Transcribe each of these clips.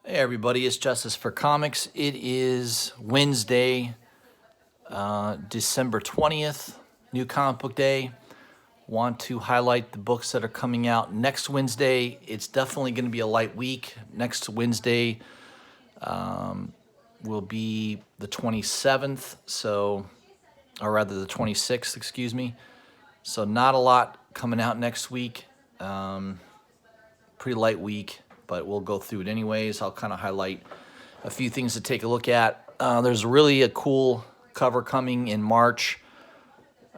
Hey everybody, it's Justice for Comics. It is Wednesday, December 20th, New Comic Book Day. Want to highlight the books that are coming out next Wednesday. It's definitely going to be a light week. Next Wednesday will be the 27th, or rather the 26th, excuse me. So not a lot coming out next week. Pretty light week, but we'll go through it anyways. I'll kind of highlight a few things to take a look at. There's really a cool cover coming in March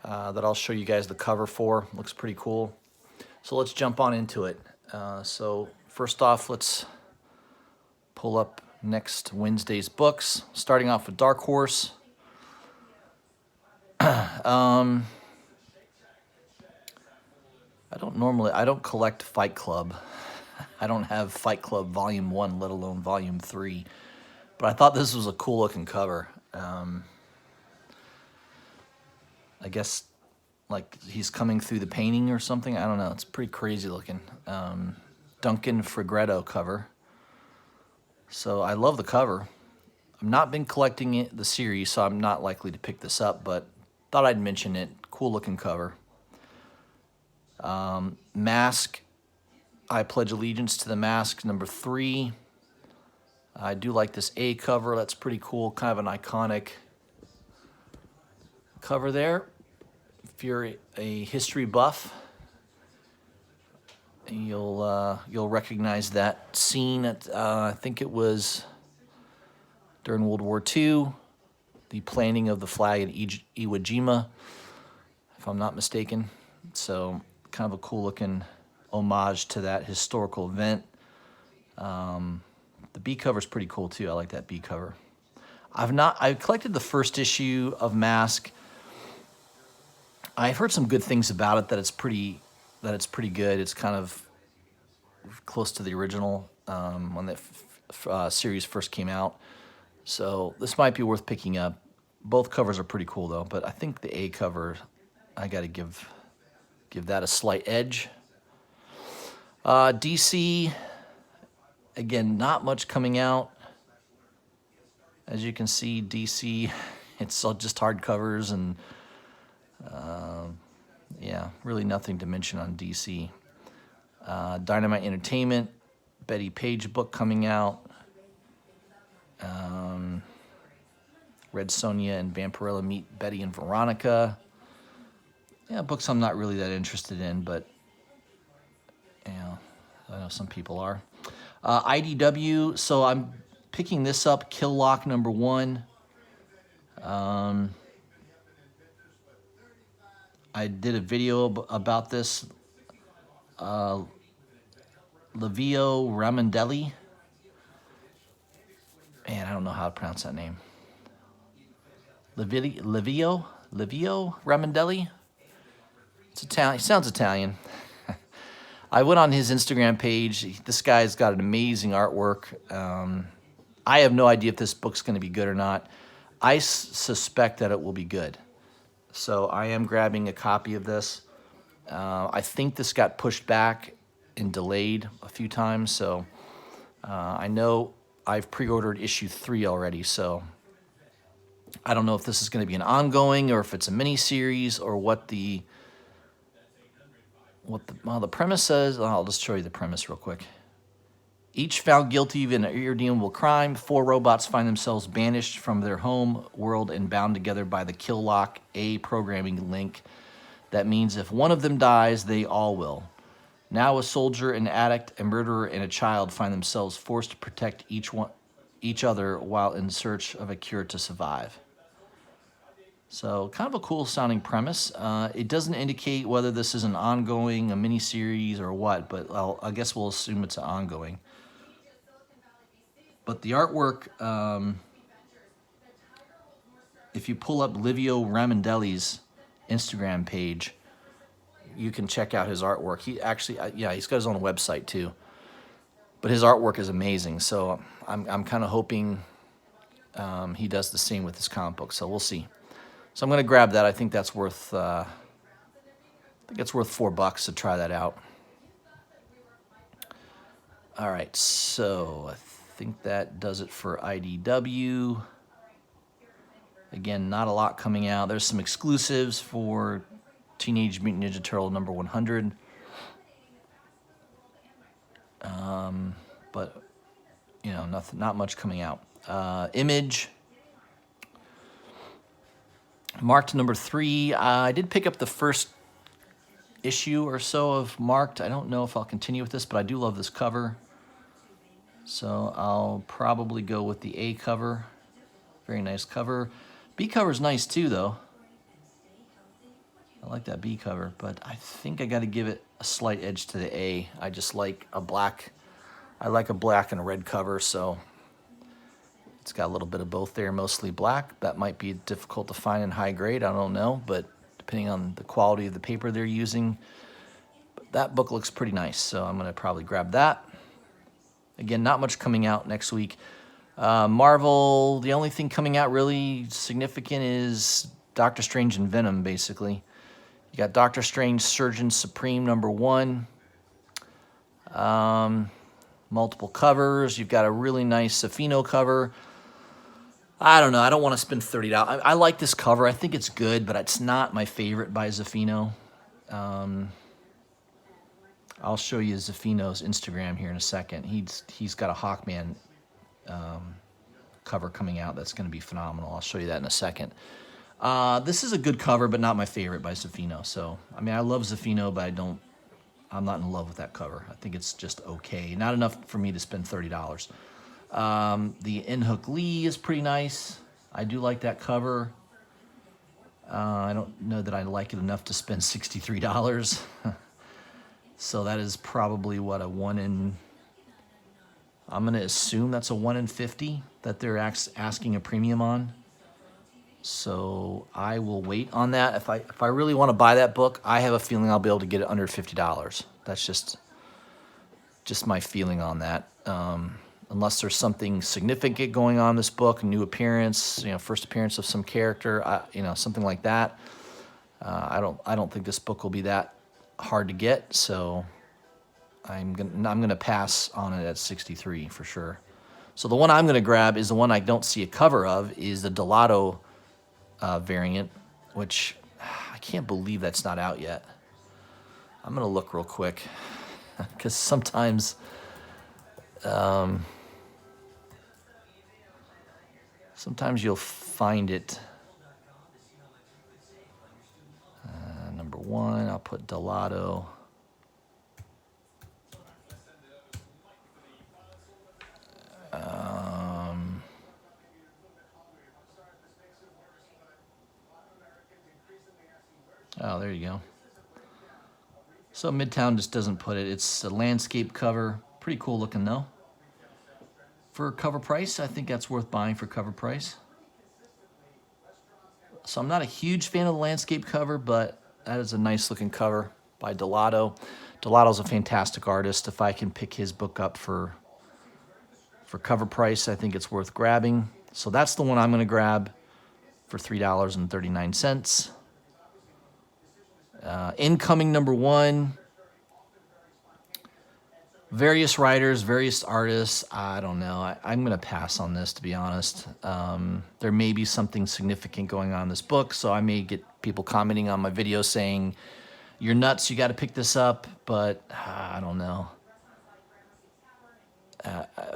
that I'll show you guys the cover for. Looks pretty cool. So let's jump on into it. So first off, let's pull up next Wednesday's books. Starting off with Dark Horse. I don't collect Fight Club. I don't have Fight Club Volume 1, let alone Volume 3. But I thought this was a cool looking cover. I guess like he's coming through the painting or something. I don't know. It's pretty crazy looking. Duncan Fregretto cover. So I love the cover. I've not been collecting the series, so I'm not likely to pick this up, but thought I'd mention it. Cool looking cover. Mask. I Pledge Allegiance to the Mask, number 3. I do like this A cover. That's pretty cool. Kind of an iconic cover there. If you're a history buff, you'll recognize that scene. I think it was during World War II, the planting of the flag at Iwo Jima, if I'm not mistaken. So kind of a cool looking homage to that historical event. The B cover is pretty cool too. I like that B cover. I've collected the first issue of Mask. I've heard some good things about it. That it's pretty good. It's kind of close to the original when that series first came out. So this might be worth picking up. Both covers are pretty cool though. But I think the A cover, I got to give that a slight edge. DC, again, not much coming out. As you can see, DC, it's all just hardcovers and, yeah, really nothing to mention on DC. Dynamite Entertainment, Betty Page book coming out. Red Sonja and Vampirella meet Betty and Veronica. Yeah, books I'm not really that interested in, but yeah, I know some people are. IDW, so I'm picking this up, Kill Lock number 1. I did a video about this. Livio Ramondelli. Man, I don't know how to pronounce that name. Livio Ramondelli? It's Italian. He sounds Italian. I went on his Instagram page. This guy's got an amazing artwork. I have no idea if this book's going to be good or not. I suspect that it will be good. So I am grabbing a copy of this. I think this got pushed back and delayed a few times. So I know I've pre-ordered issue 3 already. So I don't know if this is going to be an ongoing or if it's a mini-series or what the premise says. I'll just show you the premise real quick. Each found guilty of an irredeemable crime, 4 robots find themselves banished from their home world and bound together by the Kill Lock A programming link. That means if one of them dies, they all will. Now a soldier, an addict, a murderer, and a child find themselves forced to protect each other while in search of a cure to survive. So kind of a cool sounding premise. It doesn't indicate whether this is an ongoing, a mini-series, or what, but I guess we'll assume it's an ongoing. But the artwork, if you pull up Livio Ramondelli's Instagram page, you can check out his artwork. He actually, he's got his own website too. But his artwork is amazing, so I'm kind of hoping he does the same with his comic book. So we'll see. So I'm going to grab that. I think that's worth. I think it's worth $4 to try that out. All right, so I think that does it for IDW. Again, not a lot coming out. There's some exclusives for Teenage Mutant Ninja Turtle number 100. But, you know, not much coming out. Image, Marked number 3. I did pick up the first issue or so of Marked. I don't know if I'll continue with this, but I do love this cover. So I'll probably go with the A cover. Very nice cover. B cover's nice too, though. I like that B cover, but I think I got to give it a slight edge to the A. I just like a black. I like a black and a red cover, so it's got a little bit of both there, mostly black. That might be difficult to find in high grade, I don't know, but depending on the quality of the paper they're using. But that book looks pretty nice, so I'm going to probably grab that. Again, not much coming out next week. Marvel, the only thing coming out really significant is Doctor Strange and Venom, basically. You got Doctor Strange Surgeon Supreme number 1. Multiple covers. You've got a really nice Zafino cover. I don't know. I don't want to spend $30. I like this cover. I think it's good, but it's not my favorite by Zafino. I'll show you Zafino's Instagram here in a second. He's got a Hawkman cover coming out that's going to be phenomenal. I'll show you that in a second. This is a good cover, but not my favorite by Zafino. So, I mean, I love Zafino, but I'm not in love with that cover. I think it's just okay. Not enough for me to spend $30. The Inhook Lee is pretty nice. I do like that cover. I don't know that I like it enough to spend $63. So that is probably what, a 1 in... I'm going to assume that's a 1 in 50 that they're asking a premium on. So I will wait on that. If I really want to buy that book, I have a feeling I'll be able to get it under $50. That's just my feeling on that. Unless there's something significant going on in this book, a new appearance, first appearance of some character, something like that. I don't think this book will be that hard to get, so I'm gonna pass on it at 63 for sure. So the one I'm gonna grab is the one I don't see a cover of, is the Delato variant, which I can't believe that's not out yet. I'm gonna look real quick because sometimes you'll find it. Number 1, I'll put Delato. Oh, there you go. So Midtown just doesn't put it. It's a landscape cover. Pretty cool looking, though. For cover price, I think that's worth buying for cover price. So I'm not a huge fan of the landscape cover, but that is a nice looking cover by Delato. Delato's a fantastic artist. If I can pick his book up for cover price, I think it's worth grabbing. So that's the one I'm going to grab for $3.39. Incoming number 1. Various writers, various artists. I don't know. I'm going to pass on this, to be honest. There may be something significant going on in this book, so I may get people commenting on my video saying, "You're nuts, you got to pick this up," but I don't know.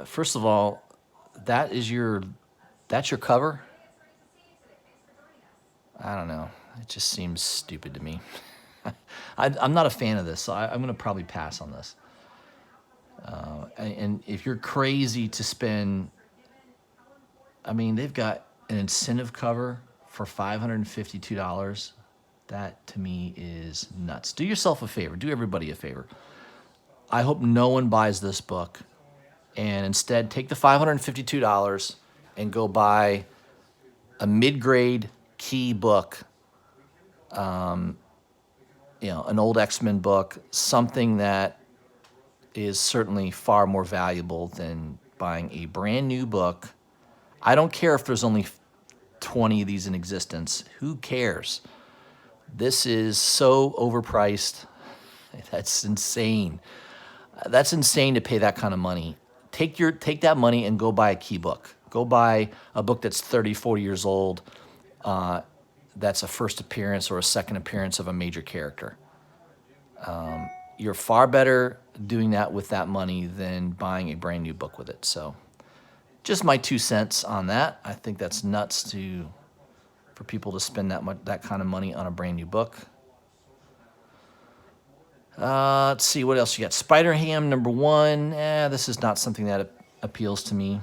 First of all, that's your cover? I don't know. It just seems stupid to me. I'm not a fan of this, so I'm going to probably pass on this. And if you're crazy to spend, I mean, they've got an incentive cover for $552. That, to me, is nuts. Do yourself a favor. Do everybody a favor. I hope no one buys this book, and instead take the $552 and go buy a mid-grade key book, an old X-Men book, something that is certainly far more valuable than buying a brand new book. I don't care if there's only 20 of these in existence. Who cares? This is so overpriced. That's insane. That's insane to pay that kind of money take that money and go buy a key book. Go buy a book that's 30, 40 years old. That's a first appearance or a second appearance of a major character. You're far better doing that with that money than buying a brand new book with it. So just my 2 cents on that. I think that's nuts for people to spend that kind of money on a brand new book. Let's see, what else you got? Spider-Ham #1. This is not something that appeals to me.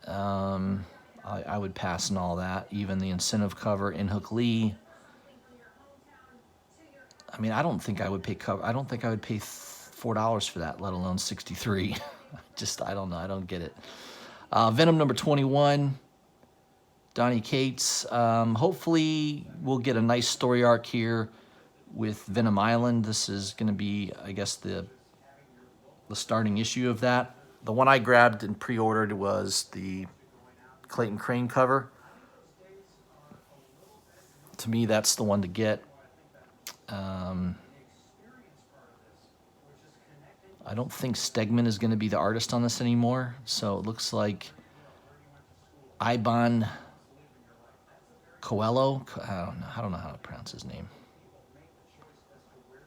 I would pass on all that. Even the incentive cover, In-Hook Lee. I mean, I don't think I would pay $4 for that, let alone 63. I don't know. I don't get it. Venom #21. Donny Cates. Hopefully, we'll get a nice story arc here with Venom Island. This is going to be, I guess, the starting issue of that. The one I grabbed and pre-ordered was the Clayton Crane cover. To me, that's the one to get. I don't think Stegman is going to be the artist on this anymore, so it looks like Iban Coelho. I don't know how to pronounce his name.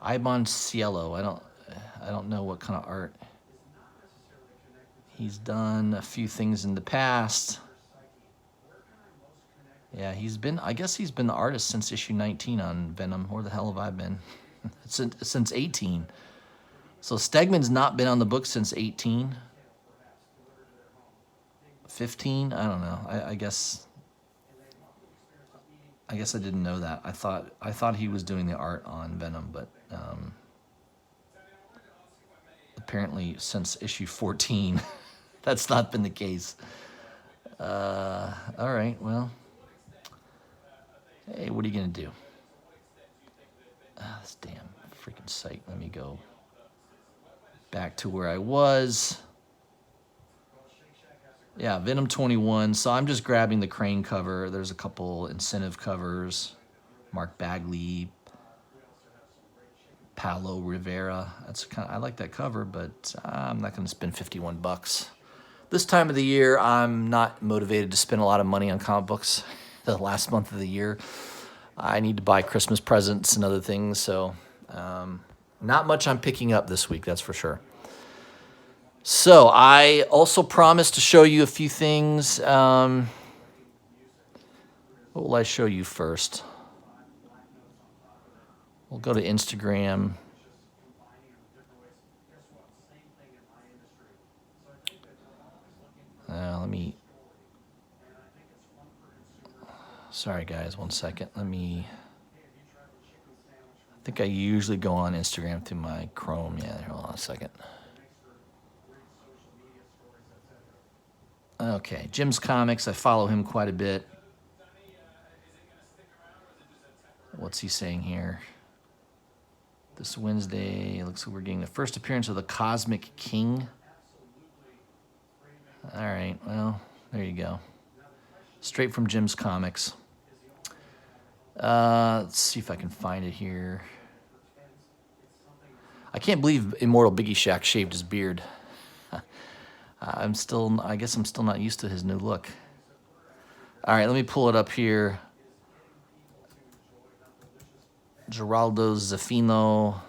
Iban Cielo. I don't know what kind of art. He's done a few things in the past. Yeah, I guess he's been the artist since issue 19 on Venom. Where the hell have I been? since 18. So Stegman's not been on the book since 18. 15? I don't know. I guess I didn't know that. I thought he was doing the art on Venom, but apparently since issue 14, that's not been the case. All right, well, hey, what are you gonna do? This damn freaking site. Let me go back to where I was. Yeah, Venom 21. So I'm just grabbing the Crane cover. There's a couple incentive covers. Mark Bagley, Paolo Rivera. I like that cover, but I'm not going to spend $51. This time of the year, I'm not motivated to spend a lot of money on comic books. The last month of the year, I need to buy Christmas presents and other things. So not much I'm picking up this week, that's for sure. So I also promised to show you a few things. What will I show you first? We'll go to Instagram. Sorry guys, 1 second. I think I usually go on Instagram through my Chrome. Yeah, hold on a second. Okay, Jim's Comics. I follow him quite a bit. What's he saying here? This Wednesday, it looks like we're getting the first appearance of the Cosmic King. All right, well, there you go. Straight from Jim's Comics. Let's see if I can find it here. I can't believe Immortal Biggie Shack shaved his beard. I guess I'm still not used to his new look. All right, let me pull it up here. Geraldo Zaffino.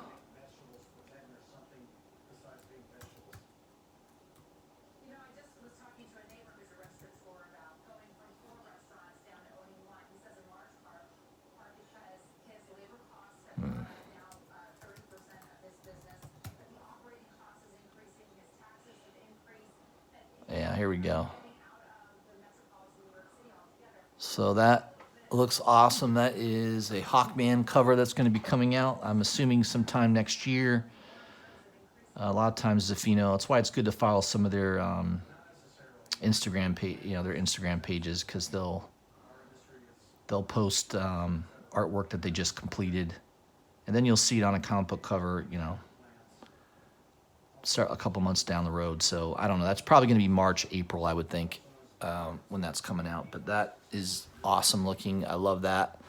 Yeah, here we go. So that looks awesome. That is a Hawkman cover that's going to be coming out, I'm assuming sometime next year. A lot of times Zaffino, that's why it's good to follow some of their Instagram page, their Instagram pages, because they'll post artwork that they just completed, and then you'll see it on a comic book cover, start a couple months down the road. So I don't know. That's probably going to be March, April, I would think, when that's coming out. But that is awesome looking. I love that.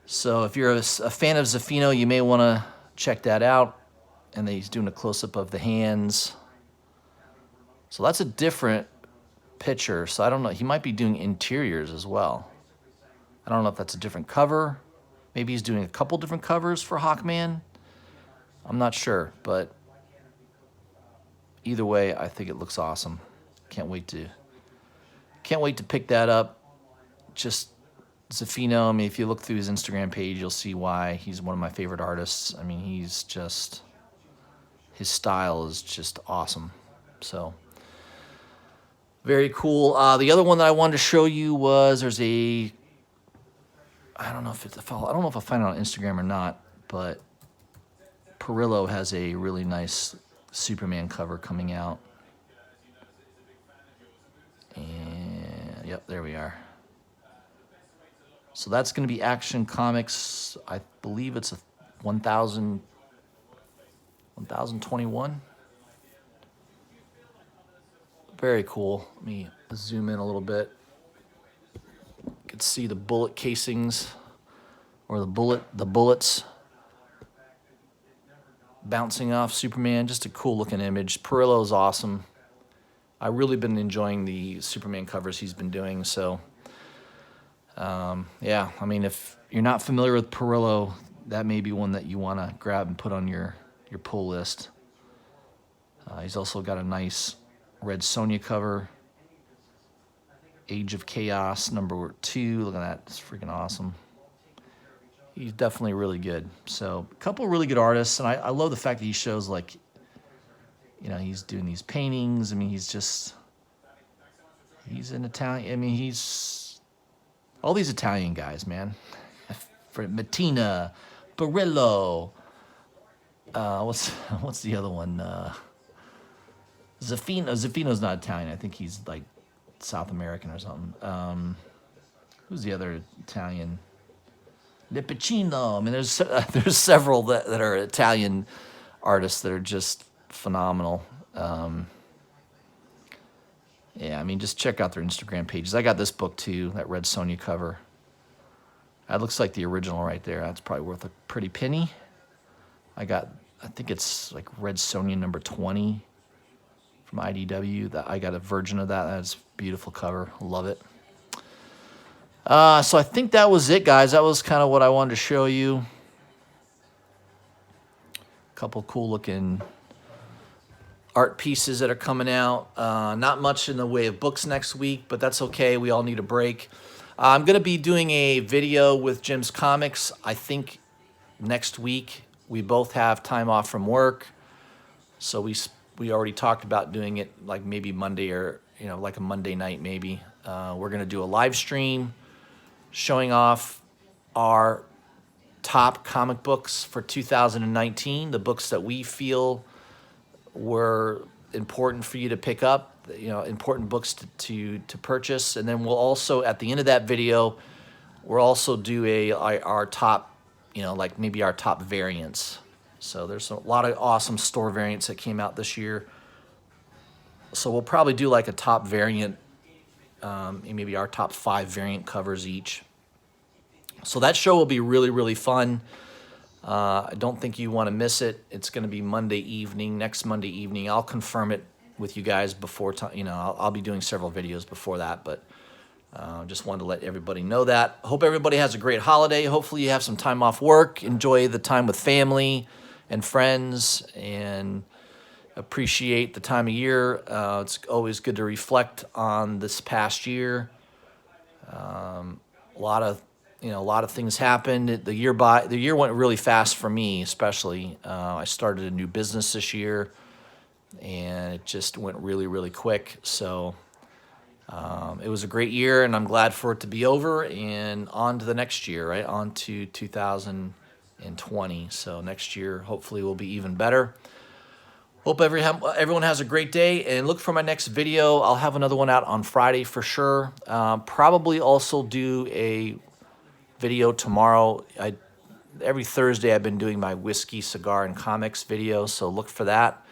So if you're a fan of Zaffino, you may want to check that out. And he's doing a close-up of the hands. So that's a different picture. So I don't know. He might be doing interiors as well. I don't know if that's a different cover. Maybe he's doing a couple different covers for Hawkman. I'm not sure, but either way, I think it looks awesome. Can't wait to pick that up. Just Zaffino, I mean, if you look through his Instagram page, you'll see why he's one of my favorite artists. I mean, his style is just awesome. So, very cool. The other one that I wanted to show you was I don't know if I'll find it on Instagram or not, but Perillo has a really nice Superman cover coming out. And, yep, there we are. So that's going to be Action Comics. I believe it's a 1021. Very cool. Let me zoom in a little bit. You can see the bullet casings or the bullets bouncing off Superman. Just a cool looking image. Perillo's awesome. I've really been enjoying the Superman covers he's been doing. So, yeah, I mean, if you're not familiar with Perillo, that may be one that you want to grab and put on your pull list. He's also got a nice Red Sonja cover. Age of Chaos #2. Look at that. It's freaking awesome. He's definitely really good. So, a couple really good artists. And I love the fact that he shows, like, you know, he's doing these paintings. I mean, he's an Italian. I mean, he's all these Italian guys, man. For Mattina, Barillo. What's the other one? Zaffino. Zaffino's not Italian. I think he's like South American or something. Who's the other Italian? Lipicino. I mean, there's several that are Italian artists that are just phenomenal. Yeah, I mean, just check out their Instagram pages. I got this book too, that Red Sonja cover. That looks like the original right there. That's probably worth a pretty penny. I think it's like Red Sonja #20 from IDW. I got a version of that. That's a beautiful cover. Love it. So I think that was it, guys. That was kind of what I wanted to show you. A couple cool looking art pieces that are coming out. Not much in the way of books next week, but that's okay. We all need a break. I'm going to be doing a video with Jim's Comics, I think, next week. We both have time off from work, so we already talked about doing it like maybe Monday or, you know, like a Monday night maybe. We're going to do a live stream showing off our top comic books for 2019, the books that we feel were important for you to pick up, you know, important books to purchase. And then we'll also, at the end of that video, we'll also do our top, you know, like maybe our top variants. So there's a lot of awesome store variants that came out this year. So we'll probably do like a top variant, maybe our top 5 variant covers each. So that show will be really, really fun. I don't think you want to miss it. It's going to be next Monday evening. I'll confirm it with you guys before time. You know, I'll be doing several videos before that, but just wanted to let everybody know that. Hope everybody has a great holiday. Hopefully you have some time off work. Enjoy the time with family and friends, and appreciate the time of year. It's always good to reflect on this past year. A lot of things happened. The year went really fast for me, especially. I started a new business this year, and it just went really, really quick. So it was a great year, and I'm glad for it to be over and on to the next year, right? On to 2020. So next year, hopefully, will be even better. Hope everyone has a great day, and look for my next video. I'll have another one out on Friday for sure. Probably also do a video tomorrow. Every Thursday I've been doing my whiskey, cigar, and comics video, so look for that.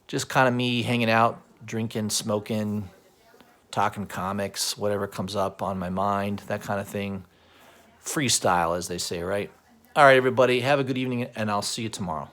Just kind of me hanging out, drinking, smoking, talking comics, whatever comes up on my mind, that kind of thing. Freestyle, as they say, right? All right, everybody, have a good evening, and I'll see you tomorrow.